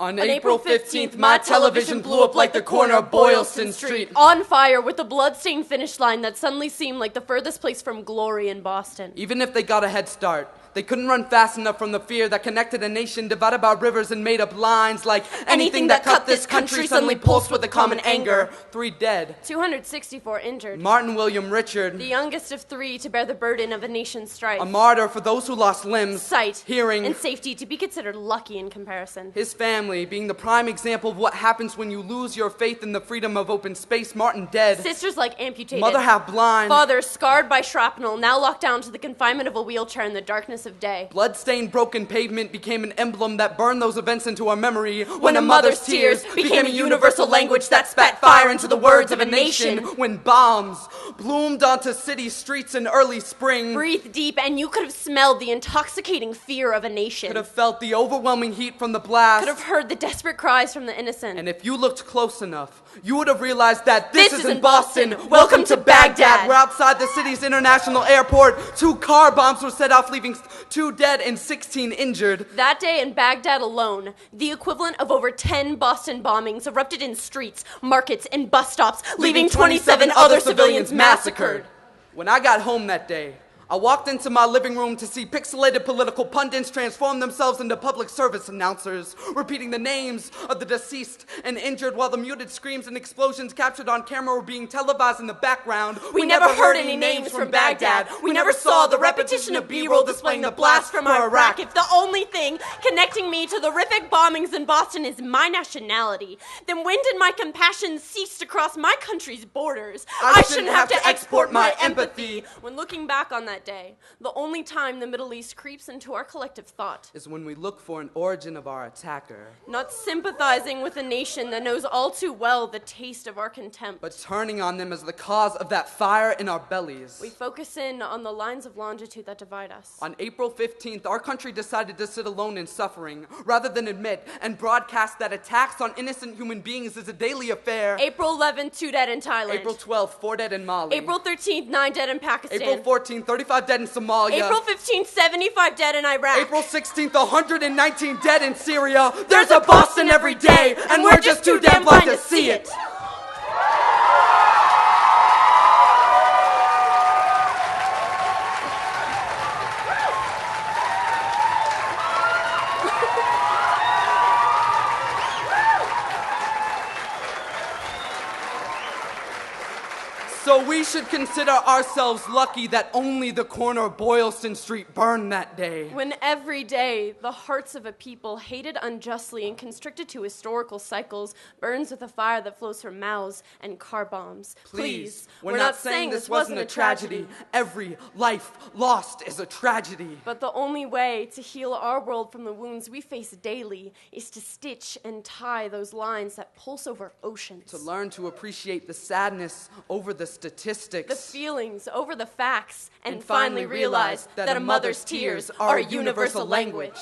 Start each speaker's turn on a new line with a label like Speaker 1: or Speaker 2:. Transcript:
Speaker 1: On April 15th, my television blew up like the corner of Boylston Street.
Speaker 2: On fire with a bloodstained finish line that suddenly seemed like the furthest place from glory in Boston.
Speaker 1: Even if they got a head start, they couldn't run fast enough from the fear that connected a nation divided by rivers and made up lines like anything that cut this country suddenly pulsed with a common anger. 3 dead.
Speaker 2: 264 injured.
Speaker 1: Martin William Richard,
Speaker 2: The youngest of 3 to bear the burden of a nation's strife.
Speaker 1: a martyr for those who lost limbs,
Speaker 2: Sight,
Speaker 1: hearing,
Speaker 2: and safety to be considered lucky in comparison.
Speaker 1: his family being the prime example of what happens when you lose your faith in the freedom of open space. Martin dead.
Speaker 2: Sisters like amputated.
Speaker 1: Mother half blind.
Speaker 2: Father scarred by shrapnel, now locked down to the confinement of a wheelchair in the darkness of day.
Speaker 1: Blood-stained broken pavement became an emblem that burned those events into our memory when a mother's tears became a universal language that spat fire into the words of a nation. When bombs bloomed onto city streets in early spring.
Speaker 2: Breathe deep and you could have smelled the intoxicating fear of a nation.
Speaker 1: Could have felt the overwhelming heat from the blast.
Speaker 2: Could have heard the desperate cries from the innocent.
Speaker 1: And if you looked close enough, you would have realized that this isn't Boston. Welcome to Baghdad. We're outside the city's international airport. 2 car bombs were set off, leaving 2 dead and 16 injured.
Speaker 2: That day in Baghdad alone, the equivalent of over 10 Boston bombings erupted in streets, markets, and bus stops, leaving 27 other civilians massacred.
Speaker 1: When I got home that day, I walked into my living room to see pixelated political pundits transform themselves into public service announcers, repeating the names of the deceased and injured while the muted screams and explosions captured on camera were being televised in the background.
Speaker 2: We never heard any names from Baghdad. We never saw the repetition of B-roll displaying the blast from Iraq. If the only thing connecting me to the horrific bombings in Boston is my nationality, then when did my compassion cease to cross my country's borders?
Speaker 1: I shouldn't have to export my empathy.
Speaker 2: When looking back on that day, the only time the Middle East creeps into our collective thought
Speaker 1: is when we look for an origin of our attacker.
Speaker 2: Not sympathizing with a nation that knows all too well the taste of our contempt,
Speaker 1: but turning on them as the cause of that fire in our bellies.
Speaker 2: We focus in on the lines of longitude that divide us.
Speaker 1: On April 15th, our country decided to sit alone in suffering, rather than admit and broadcast that attacks on innocent human beings is a daily affair.
Speaker 2: April 11th, 2 dead in Thailand.
Speaker 1: April 12th, 4 dead in Mali.
Speaker 2: April 13th, 9 dead in Pakistan.
Speaker 1: April 14th, 35 dead in Somalia.
Speaker 2: April 15th, 75 dead in Iraq.
Speaker 1: April 16th, 119 dead in Syria. There's a Boston every day, and we're just too damn blind to see it. So we should consider ourselves lucky that only the corner of Boylston Street burned that day.
Speaker 2: When every day the hearts of a people hated unjustly and constricted to historical cycles burns with a fire that flows from mouths and car bombs.
Speaker 1: Please, we're not saying this wasn't a tragedy. Every life lost is a tragedy.
Speaker 2: But the only way to heal our world from the wounds we face daily is to stitch and tie those lines that pulse over oceans.
Speaker 1: To learn to appreciate the sadness over the statistics,
Speaker 2: the feelings over the facts, and finally realize that a mother's tears are a universal language.